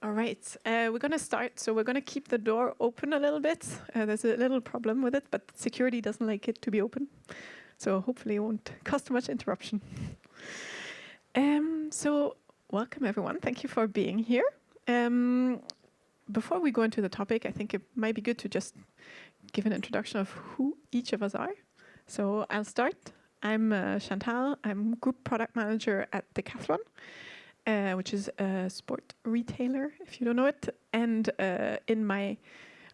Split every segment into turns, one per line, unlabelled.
All right, we're going to start. So we're going to keep the door open a little bit. There's a little problem with it, but security doesn't like it to be open. So hopefully it won't cause too much interruption. So welcome, everyone. Thank you for being here. Before we go into the topic, I think it might be good to just give an introduction of who each of us are. So I'll start. I'm Chantal. I'm Group Product Manager at Decathlon, which is a sport retailer, if you don't know it. And in my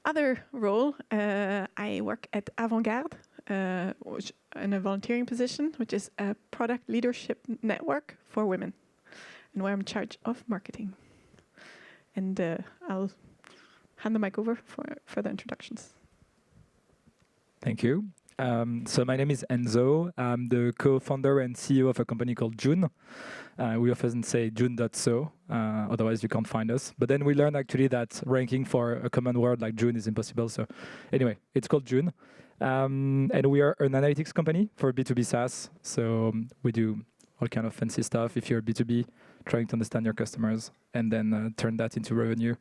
other role, I work at Avant-Garde, which in a volunteering position, which is a product leadership network for women, and where I'm in charge of marketing. And I'll hand the mic over for further introductions.
Thank you. So my name is Enzo. I'm the co-founder and CEO of a company called June. We often say June.so, otherwise you can't find us. But then we learned actually that ranking for a common word like June is impossible. So anyway, it's called June. And we are an analytics company for B2B SaaS. So we do all kind of fancy stuff. If you're B2B, trying to understand your customers and then turn that into revenue,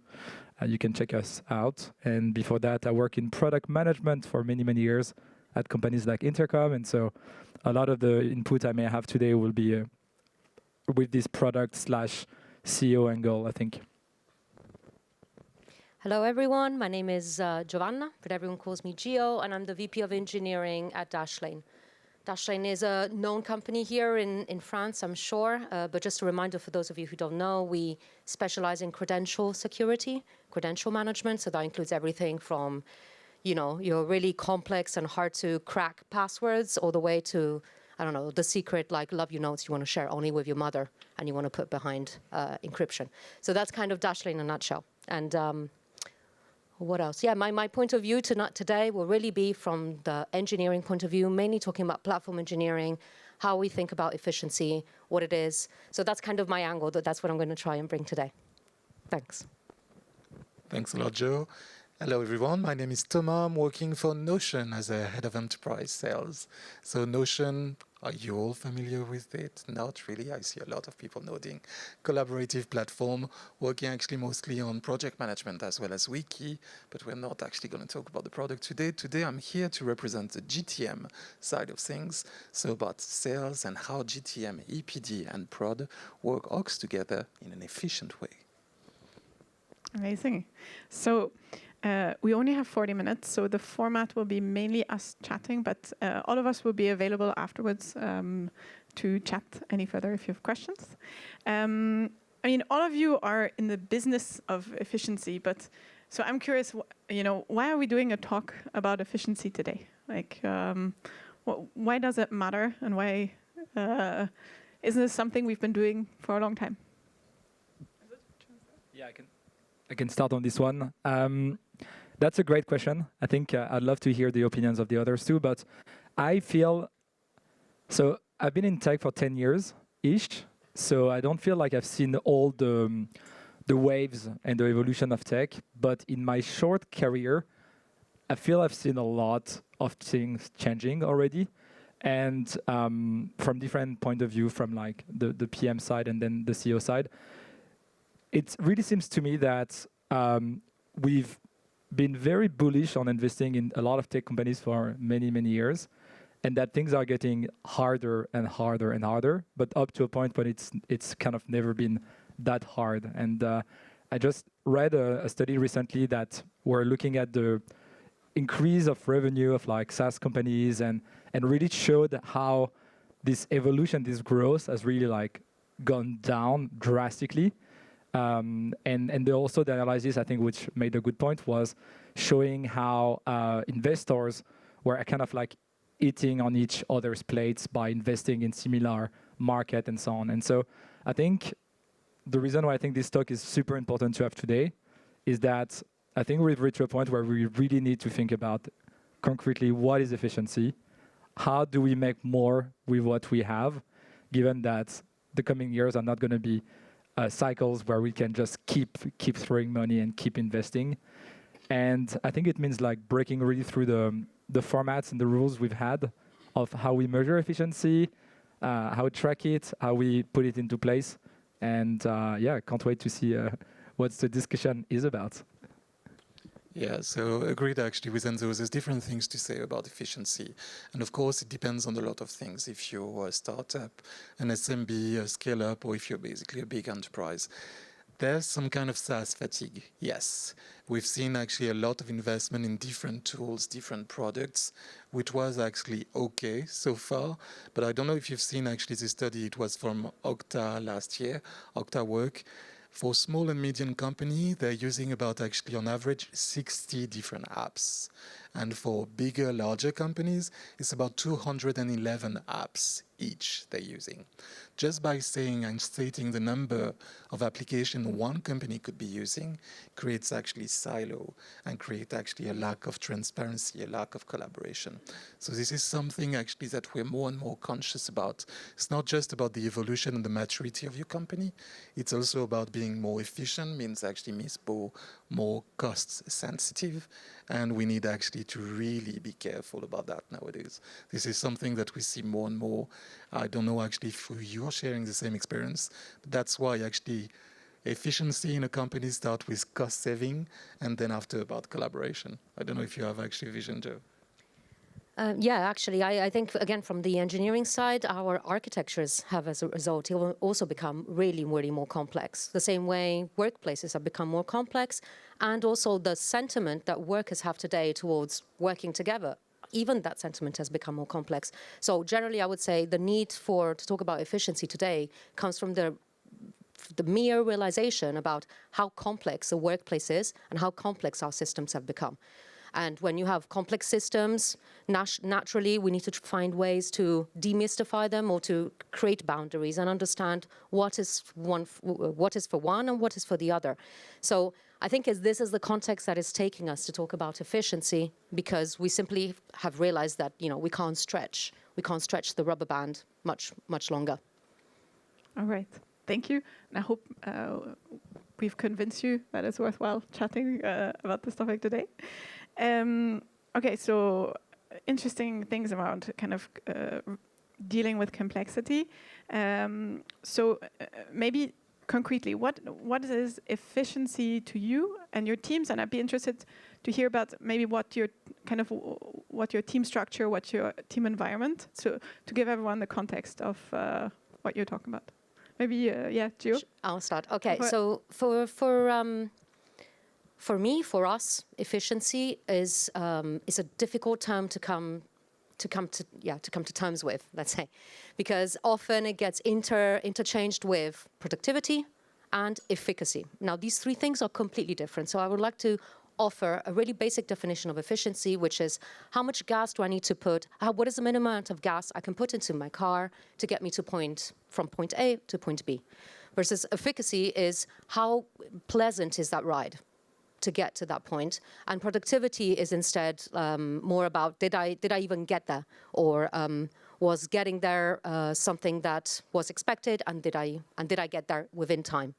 you can check us out. And before that, I work in product management for many, many years at companies like Intercom. And so a lot of the input I may have today will be with this product/CEO angle, I think.
Hello, everyone. My name is Giovanna, but everyone calls me Gio, and I'm the VP of Engineering at Dashlane. Dashlane is a known company here in France, I'm sure. But just a reminder for those of you who don't know, we specialize in credential security, credential management. So that includes everything from your really complex and hard to crack passwords all the way to, I don't know, the secret like love you notes you want to share only with your mother and you want to put behind encryption. So that's kind of Dashlane in a nutshell. And what else? Yeah, my point of view today will really be from the engineering point of view, mainly talking about platform engineering, how we think about efficiency, what it is. So that's kind of my angle. That's what I'm going to try and bring today. Thanks.
Thanks a lot, Joe. Hello, everyone. My name is Thomas. I'm working for Notion as a head of enterprise sales. So Notion, are you all familiar with it? Not really. I see a lot of people nodding. Collaborative platform, working actually mostly on project management as well as wiki, but we're not actually going to talk about the product today. Today, I'm here to represent the GTM side of things, so about sales and how GTM, EPD, and prod work together in an efficient way.
Amazing. So we only have 40 minutes, so the format will be mainly us chatting, but all of us will be available afterwards to chat any further if you have questions. I mean, all of you are in the business of efficiency, but so I'm curious, why are we doing a talk about efficiency today? Like, why does it matter, and why isn't this something we've been doing for a long time?
Yeah, I can start on this one. That's a great question. I think I'd love to hear the opinions of the others too, but I feel, so I've been in tech for 10 years-ish, so I don't feel like I've seen all the waves and the evolution of tech, but in my short career, I feel I've seen a lot of things changing already, and from different point of view, from like the PM side and then the CEO side. It really seems to me that we've been very bullish on investing in a lot of tech companies for many, many years, and that things are getting harder and harder and harder, but up to a point when it's kind of never been that hard. And I just read a study recently that we're looking at the increase of revenue of like SaaS companies and really showed how this evolution, this growth has really like gone down drastically. And also the analysis, I think, which made a good point, was showing how investors were kind of like eating on each other's plates by investing in similar market and so on. And so I think the reason why I think this talk is super important to have today is that I think we've reached a point where we really need to think about concretely what is efficiency, how do we make more with what we have, given that the coming years are not going to be cycles where we can just keep throwing money and keep investing. And I think it means like breaking really through the formats and the rules we've had of how we measure efficiency, how we track it, how we put it into place. And yeah, can't wait to see what the discussion is about.
Yeah, so agreed actually with Enzo. There's different things to say about efficiency. And of course, it depends on a lot of things. If you're a startup, an SMB, a scale-up, or if you're basically a big enterprise. There's some kind of SaaS fatigue, yes. We've seen actually a lot of investment in different tools, different products, which was actually okay so far. But I don't know if you've seen actually the study. It was from Okta last year, Okta Work. For small and medium company, they're using about actually on average 60 different apps. And for bigger, larger companies, it's about 211 apps each they're using. Just by saying and stating the number of applications one company could be using creates actually silo and create actually a lack of transparency, a lack of collaboration. So this is something actually that we're more and more conscious about. It's not just about the evolution and the maturity of your company. It's also about being more efficient, means actually more cost sensitive. And we need actually to really be careful about that nowadays. This is something that we see more and more. I don't know actually if you're sharing the same experience, but that's why actually efficiency in a company starts with cost saving and then after about collaboration. I don't know if you have actually a vision, Joe.
Yeah, actually, I think, again, from the engineering side, our architectures have, as a result, also become really, really more complex. The same way workplaces have become more complex, and also the sentiment that workers have today towards working together, even that sentiment has become more complex. So generally, I would say the need to talk about efficiency today comes from the mere realization about how complex the workplace is and how complex our systems have become. And when you have complex systems, naturally, we need to find ways to demystify them or to create boundaries and understand what is for one and what is for the other. So I think this is the context that is taking us to talk about efficiency, because we simply have realized that we can't stretch the rubber band much longer.
All right, thank you. And I hope we've convinced you that it's worthwhile chatting about this topic today. Okay, so interesting things around kind of dealing with complexity. So maybe concretely, what is efficiency to you and your teams? And I'd be interested to hear about maybe what your team structure, what your team environment, so to give everyone the context of what you're talking about. Maybe, Gio?
I'll start. Okay, so for me, for us, efficiency is a difficult term to come to terms with, let's say, because often it gets interchanged with productivity and efficacy. Now, these three things are completely different. So I would like to offer a really basic definition of efficiency, which is how much gas do I need to put? What is the minimum amount of gas I can put into my car to get me from point A to point B? Versus efficacy is how pleasant is that ride to get to that point, and productivity is instead more about did I even get there, or was getting there something that was expected, and did I get there within time?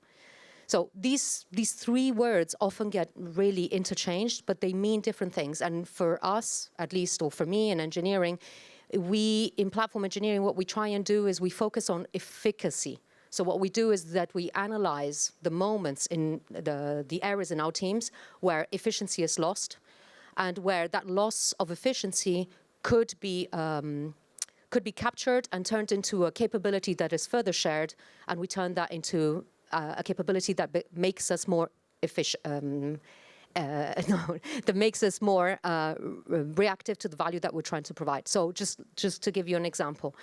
So these three words often get really interchanged, but they mean different things. And for us, at least, or for me in engineering, in platform engineering, what we try and do is we focus on efficacy. So what we do is that we analyze the moments in the areas in our teams where efficiency is lost, and where that loss of efficiency could be captured and turned into a capability that is further shared, and we turn that into a capability that makes us more efficient. That makes us more reactive to the value that we're trying to provide. So just to give you an example,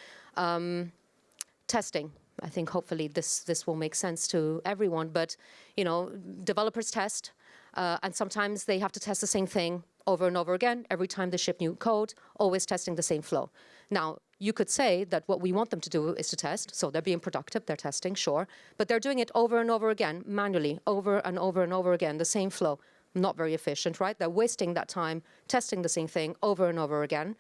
testing. I think hopefully this will make sense to everyone, but developers test, and sometimes they have to test the same thing over and over again every time they ship new code, always testing the same flow. Now, you could say that what we want them to do is to test, so they're being productive, they're testing, sure, but they're doing it over and over again, manually, over and over and over again, the same flow. Not very efficient, right? They're wasting that time testing the same thing over and over again.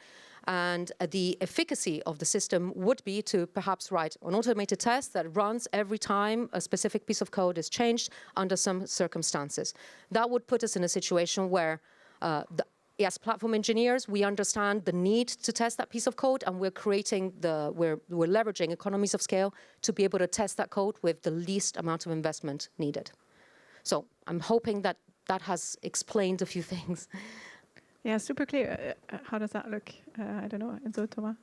And the efficacy of the system would be to perhaps write an automated test that runs every time a specific piece of code is changed under some circumstances. That would put us in a situation where, as platform engineers, we understand the need to test that piece of code, and we're leveraging economies of scale to be able to test that code with the least amount of investment needed. So I'm hoping that that has explained a few things.
Yeah, super clear. How does that look? I don't know. Enzo, Thomas?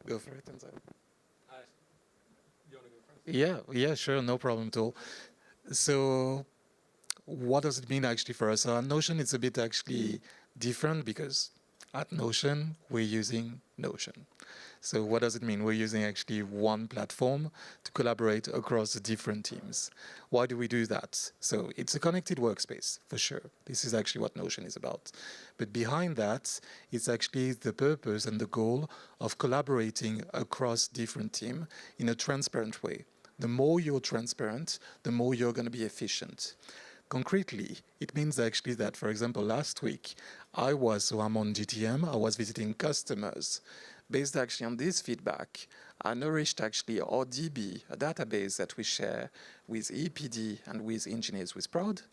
Go for it, Enzo. Yeah, sure, no problem at all. So what does it mean actually for us? At Notion, it's a bit actually different because at Notion, we're using Notion. So what does it mean? We're using actually one platform to collaborate across the different teams. Why do we do that? So it's a connected workspace, for sure. This is actually what Notion is about. But behind that, it's actually the purpose and the goal of collaborating across different teams in a transparent way. The more you're transparent, the more you're going to be efficient. Concretely, it means actually that, for example, last week, I'm on GTM, I was visiting customers. Based actually on this feedback, I nourished actually our DB, a database that we share with EPD and with engineers with Prod.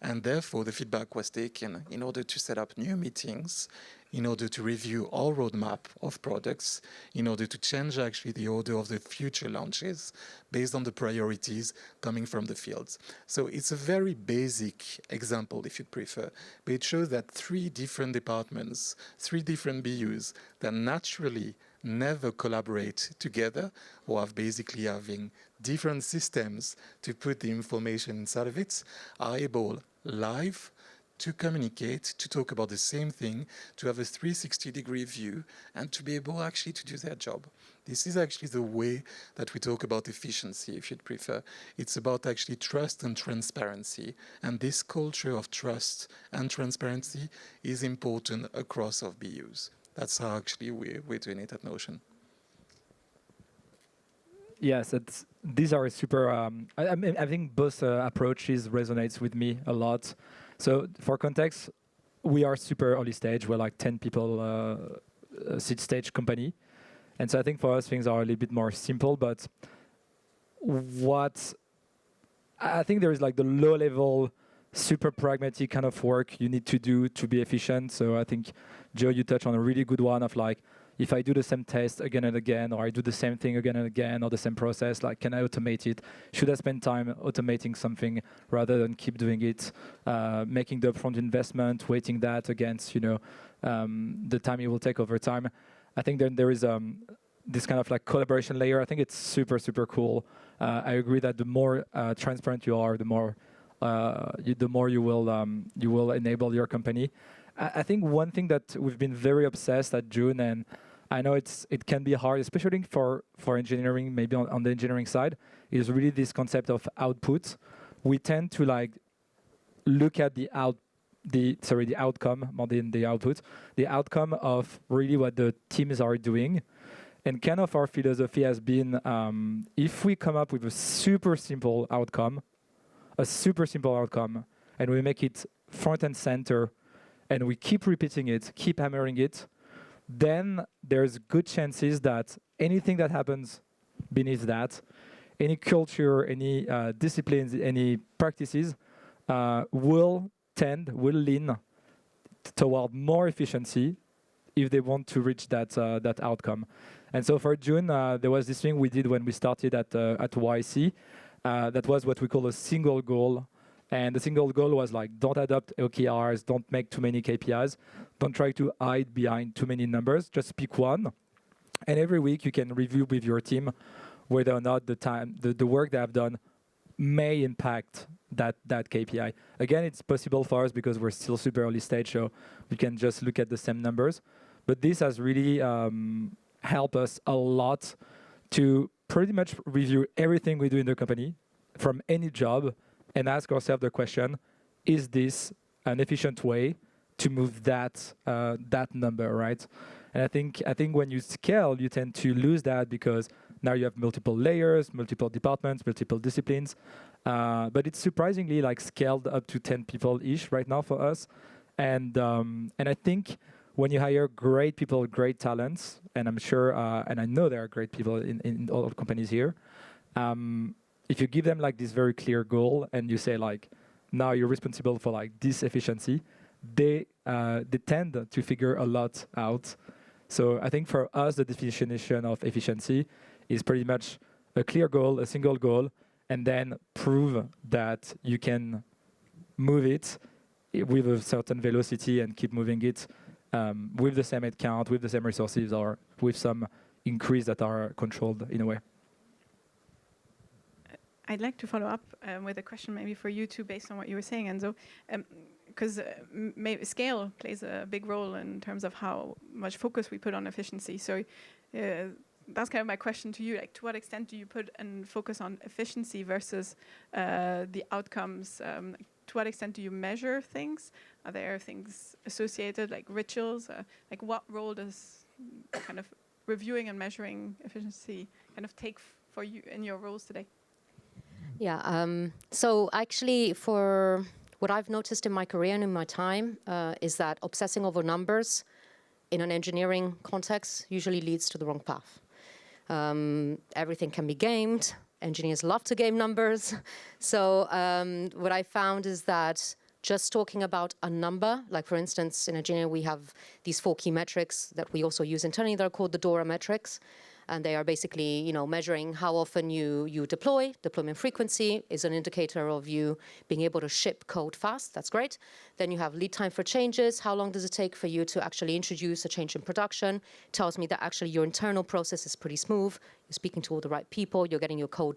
And therefore, the feedback was taken in order to set up new meetings, in order to review our roadmap of products, in order to change actually the order of the future launches based on the priorities coming from the fields. So it's a very basic example, if you prefer, but it shows that 3 different departments, 3 different BUs that naturally never collaborate together or have basically having different systems to put the information inside of it are able live to communicate, to talk about the same thing, to have a 360-degree view, and to be able actually to do their job. This is actually the way that we talk about efficiency, if you'd prefer. It's about actually trust and transparency. And this culture of trust and transparency is important across our BUs. That's how actually we're doing it at Notion.
Yes, these are super. I think both approaches resonates with me a lot. So for context, we are super early stage. We're like 10 people seed stage company, and so I think for us things are a little bit more simple. But what I think there is like the low level, super pragmatic kind of work you need to do to be efficient. So I think Joe, you touched on a really good one of like, if I do the same test again and again, or I do the same thing again and again, or the same process, like, can I automate it? Should I spend time automating something rather than keep doing it? Making the upfront investment, weighting that against, the time it will take over time. I think then there is this kind of like collaboration layer. I think it's super, super cool. I agree that the more transparent you are, the more you will enable your company. I think one thing that we've been very obsessed at June, and I know it can be hard, especially for engineering, maybe on the engineering side, is really this concept of output. We tend to like look at the outcome more than the output, the outcome of really what the teams are doing. And kind of our philosophy has been, if we come up with a super simple outcome, and we make it front and center, and we keep repeating it, keep hammering it, then there's good chances that anything that happens beneath that, any culture, any disciplines, any practices, will lean toward more efficiency if they want to reach that outcome. And so for June, there was this thing we did when we started at YC. That was what we call a single goal. And the single goal was like, don't adopt OKRs, don't make too many KPIs, don't try to hide behind too many numbers, just pick one. And every week you can review with your team whether or not the work they have done may impact that KPI. Again, it's possible for us because we're still super early stage, so we can just look at the same numbers. But this has really helped us a lot to pretty much review everything we do in the company from any job and ask ourselves the question, is this an efficient way to move that number, right? And I think when you scale, you tend to lose that because now you have multiple layers, multiple departments, multiple disciplines. But it's surprisingly like scaled up to 10 people-ish right now for us. And I think when you hire great people, great talents, and I'm sure, and I know there are great people in all companies here, if you give them like this very clear goal and you say like, now you're responsible for like this efficiency, they tend to figure a lot out. So I think for us, the definition of efficiency is pretty much a clear goal, a single goal, and then prove that you can move it with a certain velocity and keep moving it with the same headcount, with the same resources, or with some increase that are controlled in a way.
I'd like to follow up with a question maybe for you too, based on what you were saying, Enzo, because scale plays a big role in terms of how much focus we put on efficiency. So that's kind of my question to you. Like, to what extent do you put and focus on efficiency versus the outcomes? To what extent do you measure things? Are there things associated, like rituals? Like, what role does kind of reviewing and measuring efficiency kind of take for you in your roles today?
Yeah, so actually for what I've noticed in my career and in my time is that obsessing over numbers in an engineering context usually leads to the wrong path. Everything can be gamed. Engineers love to game numbers. So what I found is that just talking about a number, like for instance, in engineering, we have these 4 key metrics that we also use internally. They're called the DORA metrics. And they are basically, you know, measuring how often you deploy. Deployment frequency is an indicator of you being able to ship code fast. That's great. Then you have lead time for changes. How long does it take for you to actually introduce a change in production? Tells me that actually your internal process is pretty smooth. You're speaking to all the right people. You're getting your code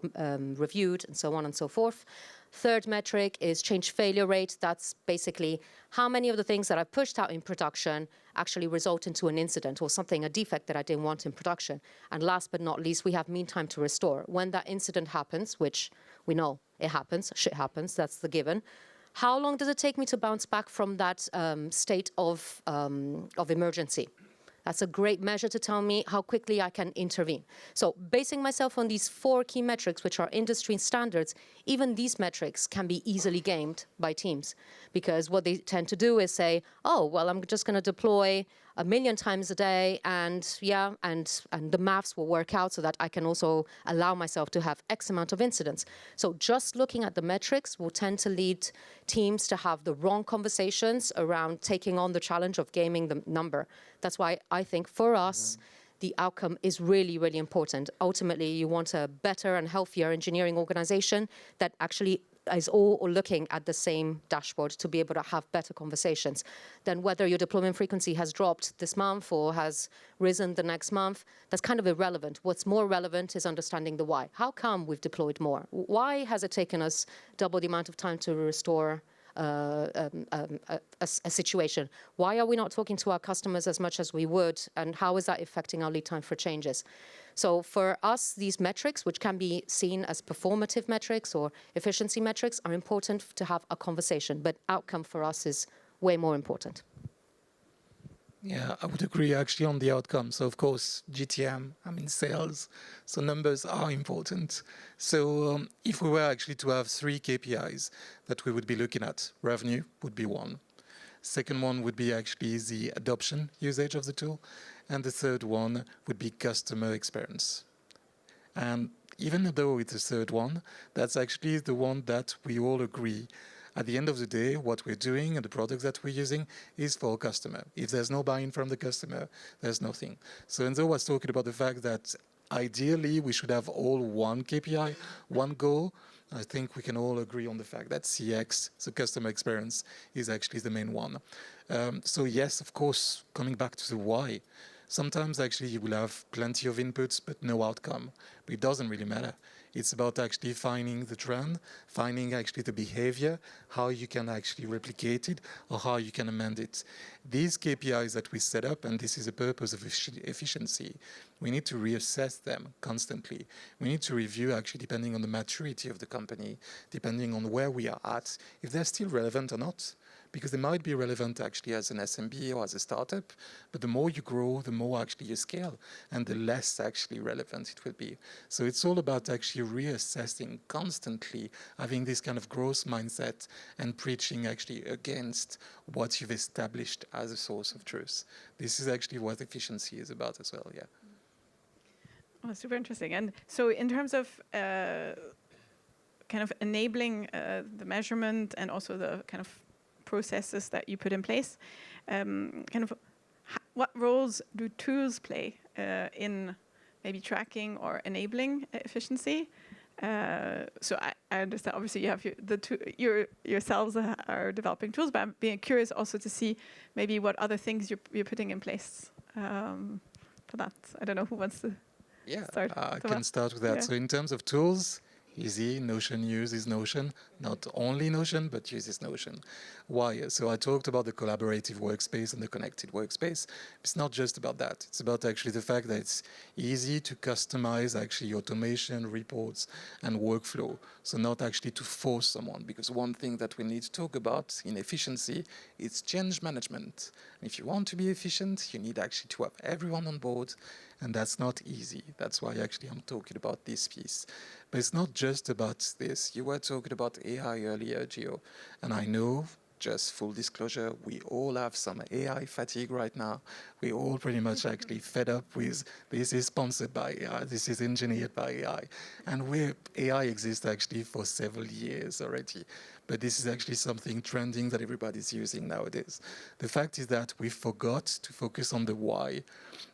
reviewed, and so on and so forth. Third metric is change failure rate. That's basically how many of the things that I pushed out in production actually result into an incident or something, a defect that I didn't want in production. And last but not least, we have mean time to restore. When that incident happens, which we know it happens, shit happens, that's the given. How long does it take me to bounce back from that state of emergency? That's a great measure to tell me how quickly I can intervene. So basing myself on these 4 key metrics, which are industry standards, even these metrics can be easily gamed by teams. Because what they tend to do is say, oh, well, I'm just going to deploy 1 million times a day, and yeah, and the maths will work out so that I can also allow myself to have X amount of incidents. So just looking at the metrics will tend to lead teams to have the wrong conversations around taking on the challenge of gaming the number. That's why I think for us, the outcome is really, really important. Ultimately, you want a better and healthier engineering organization that actually is all looking at the same dashboard to be able to have better conversations. Then whether your deployment frequency has dropped this month or has risen the next month, that's kind of irrelevant. What's more relevant is understanding the why. How come we've deployed more? Why has it taken us double the amount of time to restore a situation? Why are we not talking to our customers as much as we would? And how is that affecting our lead time for changes? So for us, these metrics, which can be seen as performative metrics or efficiency metrics, are important to have a conversation. But outcome for us is way more important.
Yeah, I would agree actually on the outcome. So of course, GTM, I mean sales, so numbers are important. So if we were actually to have 3 KPIs that we would be looking at, revenue would be one. Second one would be actually the adoption usage of the tool. And the third one would be customer experience. And even though it's the third one, that's actually the one that we all agree. At the end of the day, what we're doing and the products that we're using is for a customer. If there's no buy-in from the customer, there's nothing. So Enzo was talking about the fact that ideally we should have all one KPI, one goal. I think we can all agree on the fact that CX, so customer experience, is actually the main one. So yes, of course, coming back to the why, sometimes actually you will have plenty of inputs, but no outcome. But it doesn't really matter. It's about actually finding the trend, finding actually the behavior, how you can actually replicate it, or how you can amend it. These KPIs that we set up, and this is the purpose of efficiency, we need to reassess them constantly. We need to review actually depending on the maturity of the company, depending on where we are at, if they're still relevant or not. Because they might be relevant actually as an SMB or as a startup, but the more you grow, the more actually you scale, and the less actually relevant it will be. So it's all about actually reassessing constantly, having this kind of growth mindset and preaching actually against what you've established as a source of truth. This is actually what efficiency is about as well, yeah.
Oh, super interesting. And so in terms of kind of enabling the measurement and also the kind of processes that you put in place, kind of what roles do tools play in maybe tracking or enabling efficiency? So I understand. Obviously, you have yourselves are developing tools, but I'm being curious also to see maybe what other things you're putting in place for that. I don't know who wants to start.
I can start with that.
Yeah.
So in terms of tools, easy. Notion uses Notion. Not only Notion, but uses Notion. Why? So I talked about the collaborative workspace and the connected workspace. It's not just about that. It's about actually the fact that it's easy to customize actually automation, reports, and workflow. So not actually to force someone, because one thing that we need to talk about in efficiency is change management. And if you want to be efficient, you need actually to have everyone on board, and that's not easy. That's why actually I'm talking about this piece. But it's not just about this. You were talking about AI earlier, Gio, and I know, just full disclosure, we all have some AI fatigue right now. We all pretty much actually fed up with this is sponsored by AI, this is engineered by AI. And AI exists actually for several years already. But this is actually something trending that everybody's using nowadays. The fact is that we forgot to focus on the why,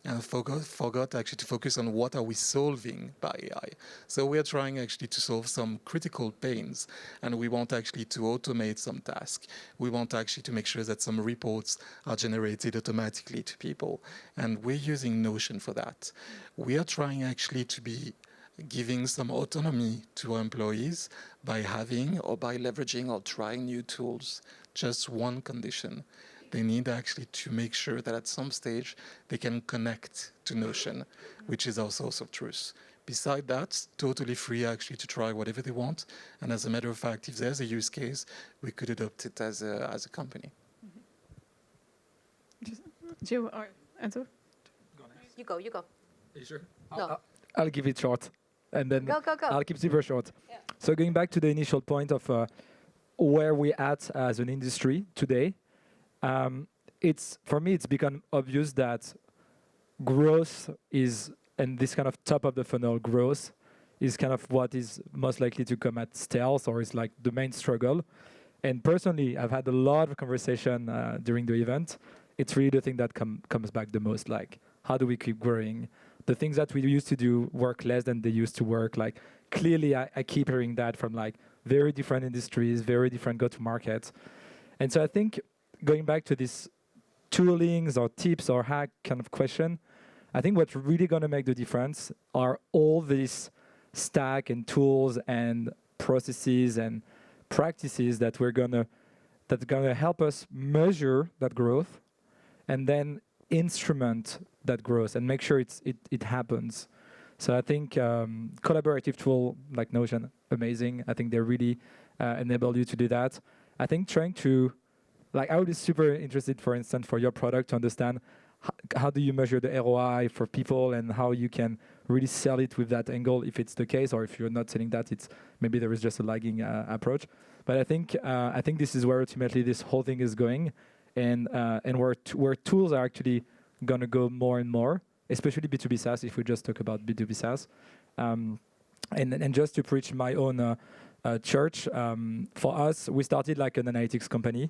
and forgot actually to focus on what are we solving by AI. So we are trying actually to solve some critical pains, and we want actually to automate some tasks. We want actually to make sure that some reports are generated automatically to people, and we're using Notion for that. We are trying actually to be giving some autonomy to our employees by having or by leveraging or trying new tools. Just one condition. They need actually to make sure that at some stage they can connect to Notion, which is our source of truth. Beside that, totally free actually to try whatever they want. And as a matter of fact, if there's a use case, we could adopt it as a company.
Gio or Enzo?
You go.
Are you sure?
No.
I'll give it short, and then
Go.
I'll keep super short.
Yeah.
So going back to the initial point of where we're at as an industry today, for me it's become obvious that growth is, and this kind of top of the funnel growth is kind of what is most likely to come at stealth, or is like the main struggle. And personally, I've had a lot of conversation during the event. It's really the thing that comes back the most, like how do we keep growing? The things that we used to do work less than they used to work. Like clearly I keep hearing that from like very different industries, very different go-to-markets. And so I think going back to this toolings or tips or hack kind of question, I think what's really going to make the difference are all these stack and tools and processes and practices that's gonna help us measure that growth and then instrument that growth and make sure it happens. So I think collaborative tool like Notion, amazing. I think they really enable you to do that. I think trying to, like I would be super interested, for instance, for your product to understand how do you measure the ROI for people and how you can really sell it with that angle if it's the case, or if you're not selling that, it's maybe there is just a lagging approach. But I think this is where ultimately this whole thing is going, and where tools are actually going to go more and more, especially B2B SaaS, if we just talk about B2B SaaS. And just to preach my own church, for us, we started like an analytics company.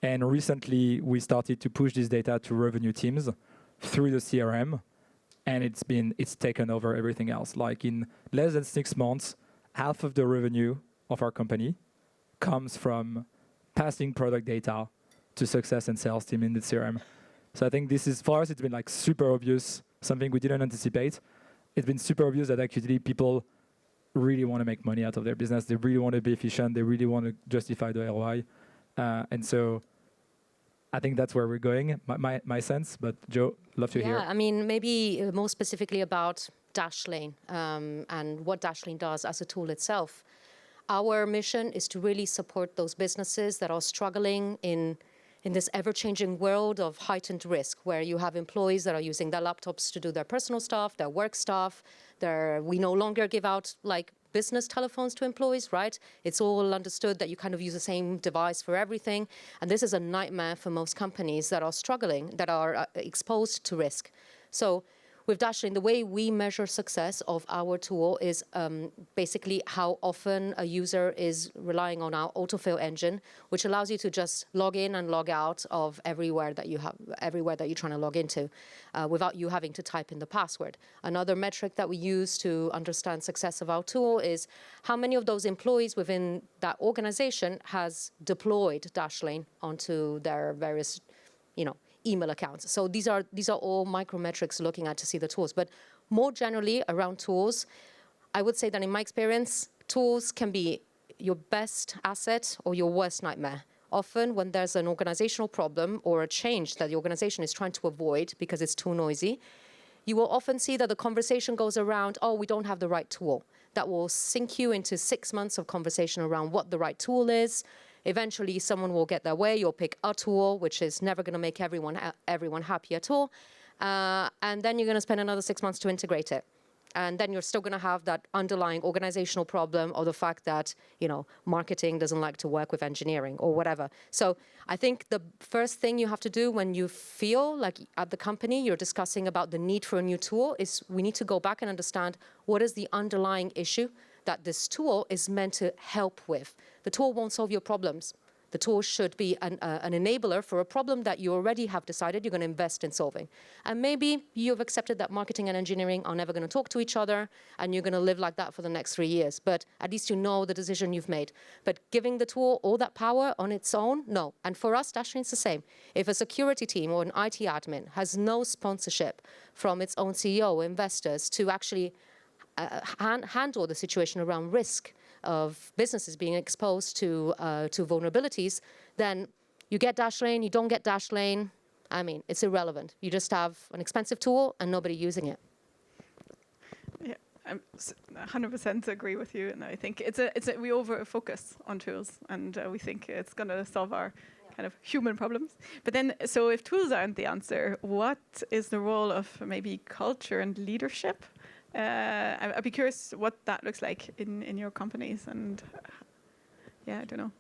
And recently, we started to push this data to revenue teams through the CRM, and it's taken over everything else. Like in less than 6 months, half of the revenue of our company comes from passing product data to success and sales team in the CRM. So I think this is, for us, it's been like super obvious, something we didn't anticipate. It's been super obvious that actually people really want to make money out of their business. They really want to be efficient. They really want to justify the ROI. And so I think that's where we're going, my sense. But Joe, love to hear.
Yeah, I mean, maybe more specifically about Dashlane and what Dashlane does as a tool itself. Our mission is to really support those businesses that are struggling in this ever-changing world of heightened risk, where you have employees that are using their laptops to do their personal stuff, their work stuff. We no longer give out like business telephones to employees, right? It's all understood that you kind of use the same device for everything. And this is a nightmare for most companies that are struggling, that are exposed to risk. So with Dashlane, the way we measure success of our tool is basically how often a user is relying on our autofill engine, which allows you to just log in and log out of everywhere that you're trying to log into, without you having to type in the password. Another metric that we use to understand success of our tool is how many of those employees within that organization has deployed Dashlane onto their various, email accounts. So these are all micrometrics looking at to see the tools. But more generally around tools, I would say that in my experience, tools can be your best asset or your worst nightmare. Often when there's an organizational problem or a change that the organization is trying to avoid because it's too noisy, you will often see that the conversation goes around, oh, we don't have the right tool. That will sink you into 6 months of conversation around what the right tool is. Eventually, someone will get their way. You'll pick a tool, which is never going to make everyone happy at all. And then you're going to spend another 6 months to integrate it. And then you're still going to have that underlying organizational problem, or the fact that, marketing doesn't like to work with engineering or whatever. So I think the first thing you have to do when you feel like at the company you're discussing about the need for a new tool is we need to go back and understand what is the underlying issue that this tool is meant to help with. The tool won't solve your problems. The tool should be an enabler for a problem that you already have decided you're going to invest in solving. And maybe you've accepted that marketing and engineering are never going to talk to each other, and you're going to live like that for the next 3 years. But at least you know the decision you've made. But giving the tool all that power on its own, no. And for us, Dashlane's the same. If a security team or an IT admin has no sponsorship from its own CEO or investors to actually handle the situation around risk of businesses being exposed to vulnerabilities, then you get Dashlane, you don't get Dashlane. I mean, it's irrelevant. You just have an expensive tool and nobody using it.
Yeah, I 100% agree with you, and I think we over focus on tools, and we think it's going to solve our kind of human problems. But then, so if tools aren't the answer, what is the role of maybe culture and leadership? I'd be curious what that looks like in your companies, and I don't know.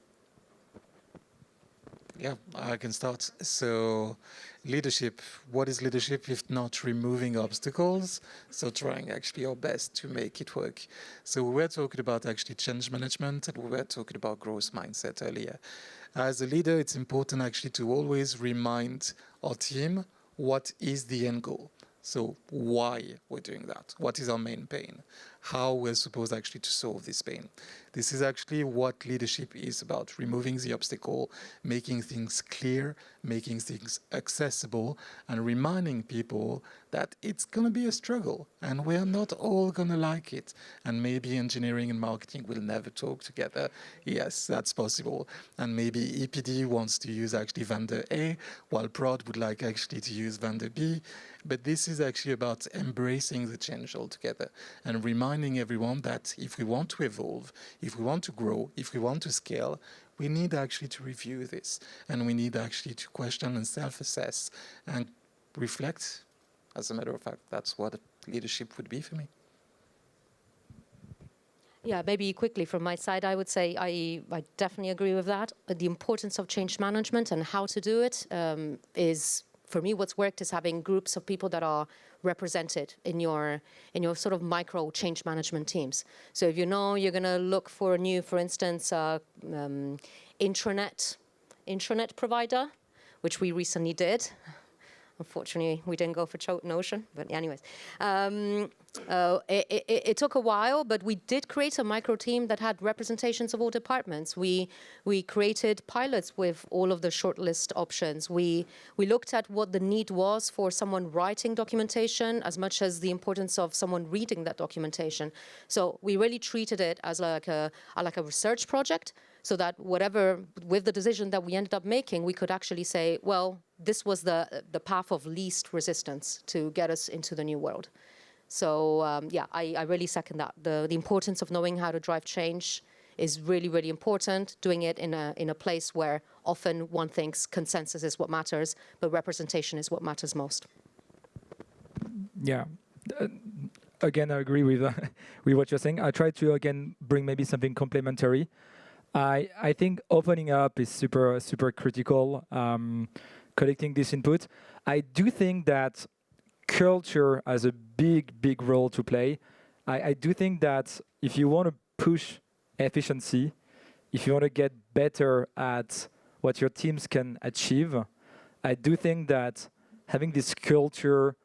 Yeah, I can start. So leadership, what is leadership if not removing obstacles? So trying actually our best to make it work. So we were talking about actually change management, and we were talking about growth mindset earlier. As a leader, it's important actually to always remind our team what is the end goal. So why we're doing that? What is our main pain? How we're supposed actually to solve this pain? This is actually what leadership is about, removing the obstacle, making things clear, making things accessible, and reminding people that it's going to be a struggle, and we're not all going to like it. And maybe engineering and marketing will never talk together. Yes, that's possible. And maybe EPD wants to use actually vendor A, while prod would like actually to use vendor B. But this is actually about embracing the change altogether and reminding everyone that if we want to evolve, if we want to grow, if we want to scale, we need actually to review this, and we need actually to question and self-assess and reflect. As a matter of fact, that's what leadership would be for me.
Yeah, maybe quickly from my side, I would say I definitely agree with that. The importance of change management and how to do it is, for me, what's worked is having groups of people that are represented in your sort of micro change management teams. So if you know you're going to look for a new, for instance, intranet provider, which we recently did. Unfortunately, we didn't go for Notion, but anyways. It took a while, but we did create a micro team that had representations of all departments. We created pilots with all of the shortlist options. We looked at what the need was for someone writing documentation as much as the importance of someone reading that documentation. So we really treated it as like a research project, so that whatever, with the decision that we ended up making, we could actually say, well, this was the path of least resistance to get us into the new world. So I really second that. The importance of knowing how to drive change is really, really important. Doing it in a place where often one thinks consensus is what matters, but representation is what matters most.
Yeah. Again, I agree with what you're saying. I try to again bring maybe something complementary. I think opening up is super critical. Collecting this input. I do think that culture has a big role to play. I do think that if you want to push efficiency, if you want to get better at what your teams can achieve, I do think that having this culture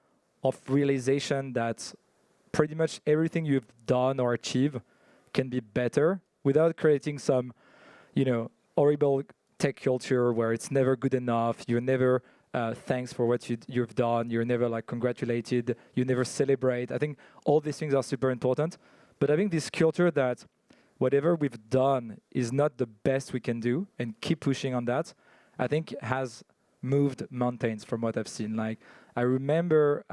of realization that pretty much everything you've done or achieved can be better without creating some, horrible tech culture where it's never good enough. You're never thanks for what you've done. You're never like congratulated. You never celebrate. I think all these things are super important. But having this culture that whatever we've done is not the best we can do and keep pushing on that, I think has moved mountains from what I've seen. Like I remember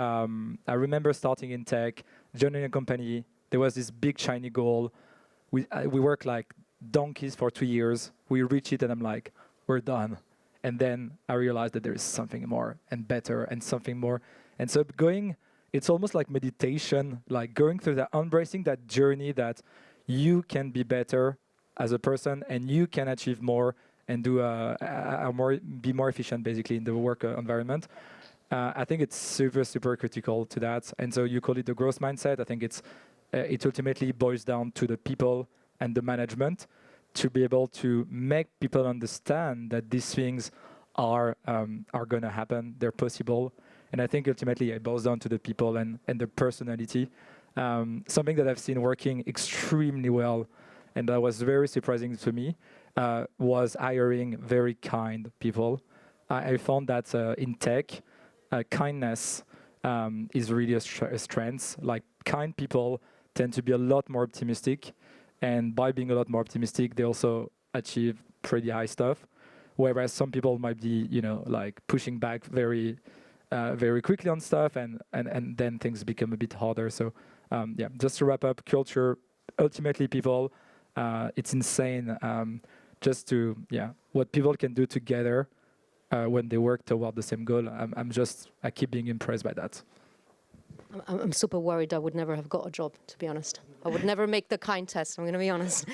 starting in tech, joining a company. There was this big shiny goal. We worked like donkeys for 2 years. We reach it and I'm like, we're done. And then I realized that there is something more and better and something more. And so it's almost like meditation, like going through that, embracing that journey that you can be better as a person and you can achieve more and be more efficient basically in the work environment. I think it's super critical to that. And so you call it the growth mindset. I think it ultimately boils down to the people and the management to be able to make people understand that these things are going to happen, they're possible. And I think ultimately it boils down to the people and the personality. Something that I've seen working extremely well and that was very surprising to me was hiring very kind people. I found that in tech, kindness is really a strength. Like kind people tend to be a lot more optimistic. And by being a lot more optimistic, they also achieve pretty high stuff. Whereas some people might be, like pushing back very quickly on stuff, and then things become a bit harder. So, just to wrap up, culture, ultimately people, it's insane what people can do together when they work toward the same goal. I keep being impressed by that.
I'm super worried I would never have got a job, to be honest. I would never make the kind test, I'm going to be honest.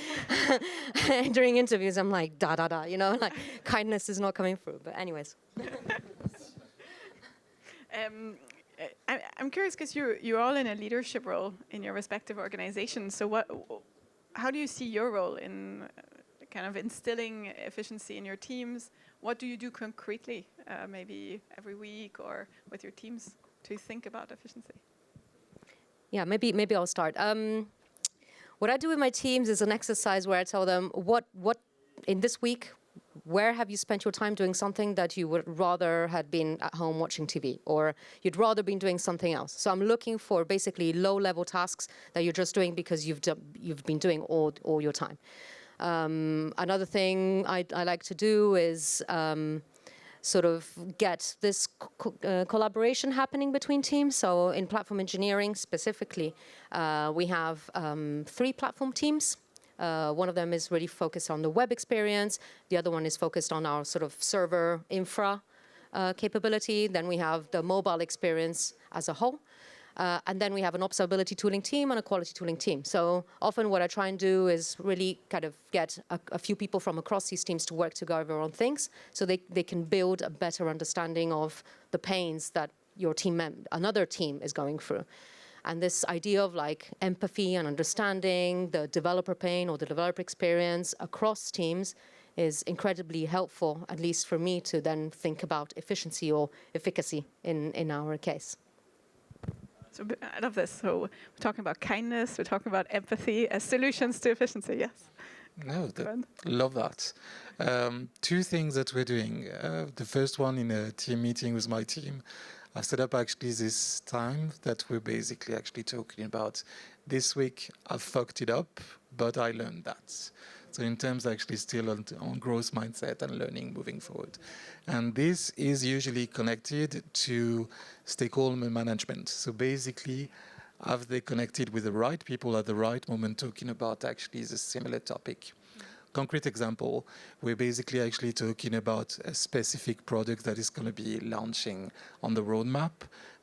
During interviews, I'm like, like kindness is not coming through. But anyways.
I'm curious because you're all in a leadership role in your respective organizations. So how do you see your role in kind of instilling efficiency in your teams? What do you do concretely, maybe every week or with your teams, to think about efficiency?
Yeah, maybe I'll start. What I do with my teams is an exercise where I tell them what in this week, where have you spent your time doing something that you would rather had been at home watching TV, or you'd rather been doing something else. So I'm looking for basically low-level tasks that you're just doing because you've been doing all your time. Another thing I like to do is sort of get this collaboration happening between teams. So in platform engineering specifically, we have 3 platform teams. One of them is really focused on the web experience. The other one is focused on our sort of server infra capability. Then we have the mobile experience as a whole. And then we have an observability tooling team and a quality tooling team. So often what I try and do is really kind of get a few people from across these teams to work together on things so they can build a better understanding of the pains that another team is going through. And this idea of like empathy and understanding the developer pain or the developer experience across teams is incredibly helpful, at least for me, to then think about efficiency or efficacy in our case.
So I love this. So we're talking about kindness, we're talking about empathy as solutions to efficiency, yes.
No, love that. 2 things that we're doing. The first one, in a team meeting with my team, I've set up actually this time that we're basically actually talking about this week I've fucked it up, but I learned that. So in terms actually still on growth mindset and learning moving forward. And this is usually connected to stakeholder management. So basically, have they connected with the right people at the right moment talking about actually the similar topic? Concrete example, we're basically actually talking about a specific product that is going to be launching on the roadmap.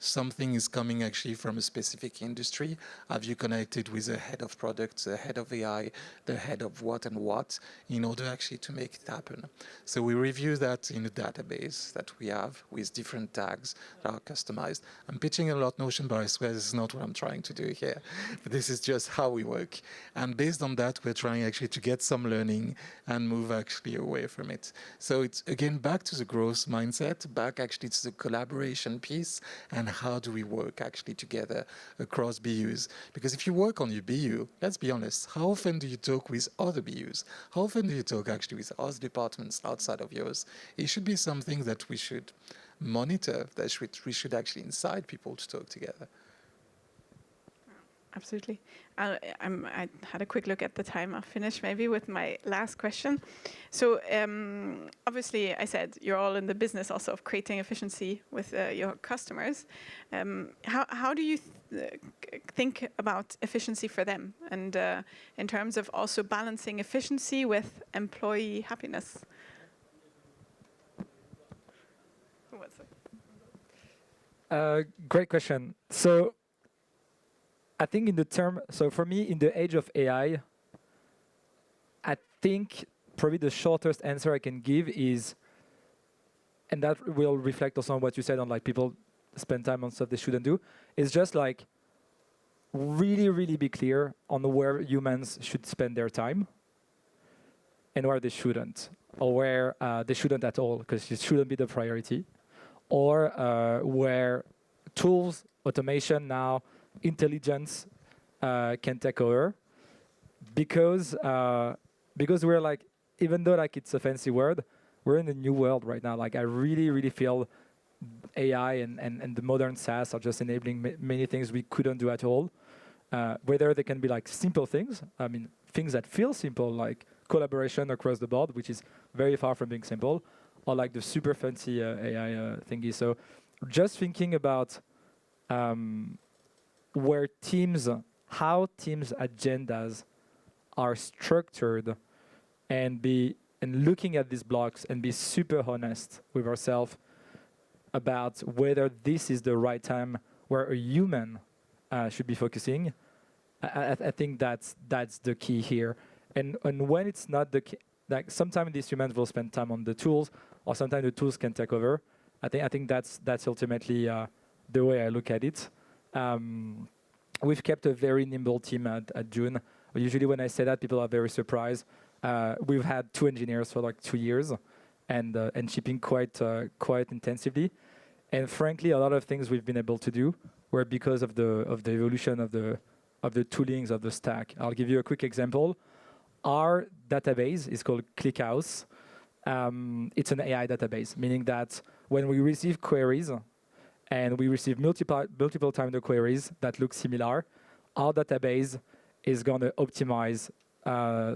something is coming actually from a specific industry, have you connected with the head of product, the head of AI, the head of what and what, in order actually to make it happen. So we review that in a database that we have with different tags that are customized. I'm pitching a lot Notion, but I swear this is not what I'm trying to do here. But this is just how we work. And based on that, we're trying actually to get some learning and move actually away from it. So it's, again, back to the growth mindset, back actually to the collaboration piece, and how do we work actually together across BUs. Because if you work on your BU, let's be honest, how often do you talk with other BUs? How often do you talk actually with other departments outside of yours? It should be something that we should monitor, that we should actually incite people to talk together.
Absolutely. I had a quick look at the time. I'll finish maybe with my last question. So obviously, I said you're all in the business also of creating efficiency with your customers. How do you think about efficiency for them, and in terms of also balancing efficiency with employee happiness?
Great question. So I think so for me, in the age of AI, I think probably the shortest answer I can give is, and that will reflect also on what you said on like people spend time on stuff they shouldn't do, is just like really, really be clear on where humans should spend their time and where they shouldn't, or where they shouldn't at all, because it shouldn't be the priority, or where tools, automation now, intelligence can take over, because we're like, even though like it's a fancy word, we're in a new world right now. Like I really, really feel AI and the modern SaaS are just enabling many things we couldn't do at all. Whether they can be like simple things, I mean things that feel simple, like collaboration across the board, which is very far from being simple, or like the super fancy AI thingy. So just thinking about where how teams' agendas are structured, and looking at these blocks and be super honest with ourselves about whether this is the right time where a human should be focusing. I think that's the key here. And when it's not the key, like sometimes these humans will spend time on the tools, or sometimes the tools can take over. I think that's ultimately the way I look at it. We've kept a very nimble team at June. Usually when I say that, people are very surprised. We've had 2 engineers for like 2 years, and shipping quite intensively. And frankly, a lot of things we've been able to do were because of the evolution of the toolings of the stack. I'll give you a quick example. Our database is called ClickHouse. It's an AI database, meaning that when we receive queries, and we receive multiple times the queries that look similar, our database is going to optimize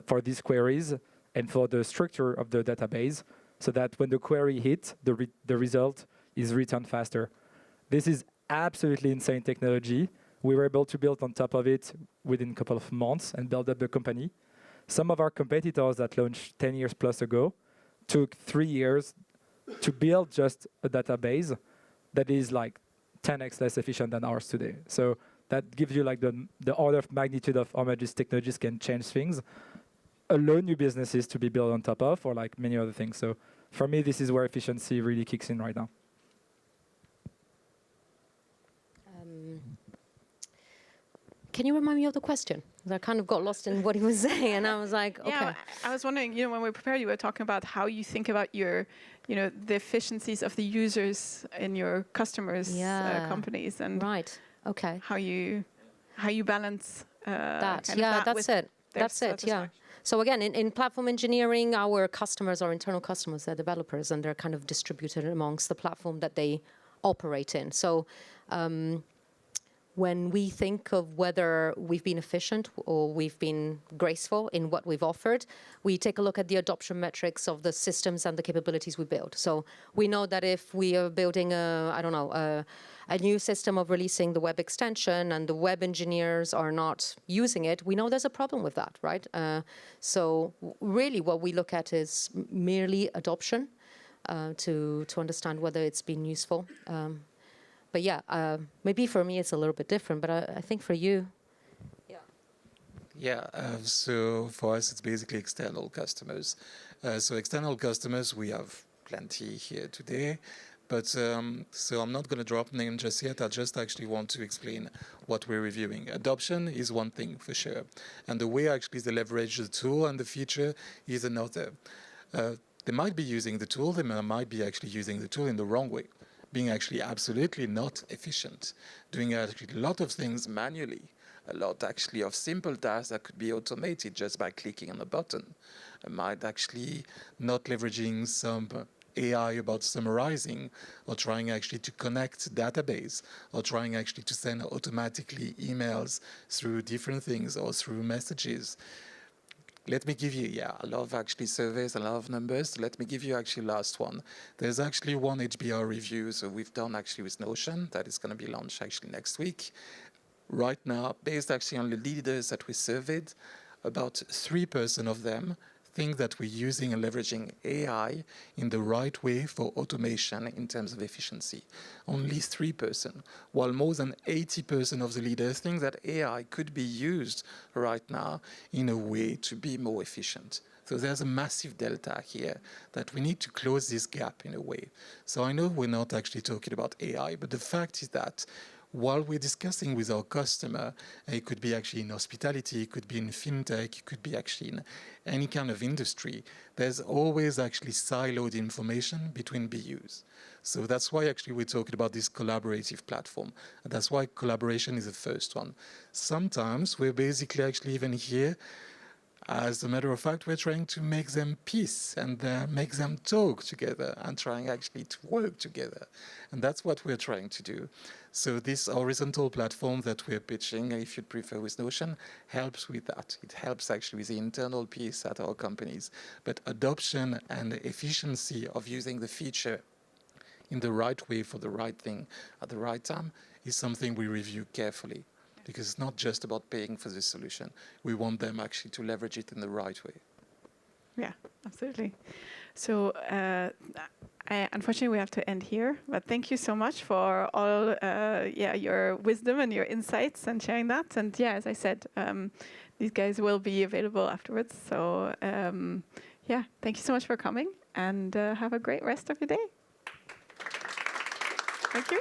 for these queries and for the structure of the database, so that when the query hits, the result is returned faster. This is absolutely insane technology. We were able to build on top of it within a couple of months and build up the company. Some of our competitors that launched 10 years plus ago took 3 years to build just a database that is like 10x less efficient than ours today. So that gives you like the order of magnitude of how much these technologies can change things, allow new businesses to be built on top of, or like many other things. So for me, this is where efficiency really kicks in right now.
Can you remind me of the question? I kind of got lost in what he was saying, and I was like, okay.
Yeah, I was wondering, when we prepared, you were talking about how you think about your, the efficiencies of the users in your customers' companies, and
right, okay,
how you balance
that. Yeah, that's it. That's it. Yeah. So again, in platform engineering, our customers are internal customers, they're developers, and they're kind of distributed amongst the platform that they operate in. So when we think of whether we've been efficient or we've been graceful in what we've offered, we take a look at the adoption metrics of the systems and the capabilities we build. So we know that if we are building a new system of releasing the web extension and the web engineers are not using it, we know there's a problem with that, right? So really what we look at is merely adoption to understand whether it's been useful. But yeah, maybe for me it's a little bit different, but I think for you,
Yeah, so for us, it's basically external customers. So external customers, we have plenty here today. But so I'm not going to drop names just yet. I just actually want to explain what we're reviewing. Adoption is one thing for sure. And the way actually they leverage the tool and the feature is another. They might be using the tool, they might be actually using the tool in the wrong way, being actually absolutely not efficient, doing actually a lot of things manually, a lot actually of simple tasks that could be automated just by clicking on a button. Might actually not leveraging some AI about summarizing, or trying actually to connect database, or trying actually to send automatically emails through different things or through messages. Let me give you, I love actually surveys, a lot of numbers. Let me give you actually last one. There's actually one HBR review, so we've done actually with Notion, that is going to be launched actually next week. Right now, based actually on the leaders that we surveyed, about 3% of them think that we're using and leveraging AI in the right way for automation in terms of efficiency. Only 3%, while more than 80% of the leaders think that AI could be used right now in a way to be more efficient. So there's a massive delta here that we need to close this gap in a way. So I know we're not actually talking about AI, but the fact is that while we're discussing with our customer, it could be actually in hospitality, it could be in fintech, it could be actually in any kind of industry, there's always actually siloed information between BUs. So that's why actually we're talking about this collaborative platform. And that's why collaboration is the first one. Sometimes we're basically actually even here, as a matter of fact, we're trying to make them peace and make them talk together and trying actually to work together. And that's what we're trying to do. So this horizontal platform that we're pitching, if you'd prefer with Notion, helps with that. It helps actually with the internal piece at our companies. But adoption and efficiency of using the feature in the right way for the right thing at the right time is something we review carefully. Because it's not just about paying for this solution. We want them actually to leverage it in the right way.
Yeah, absolutely. So unfortunately, we have to end here. But thank you so much for all your wisdom and your insights and sharing that. And yeah, as I said, these guys will be available afterwards. So thank you so much for coming, and have a great rest of your day. Thank you.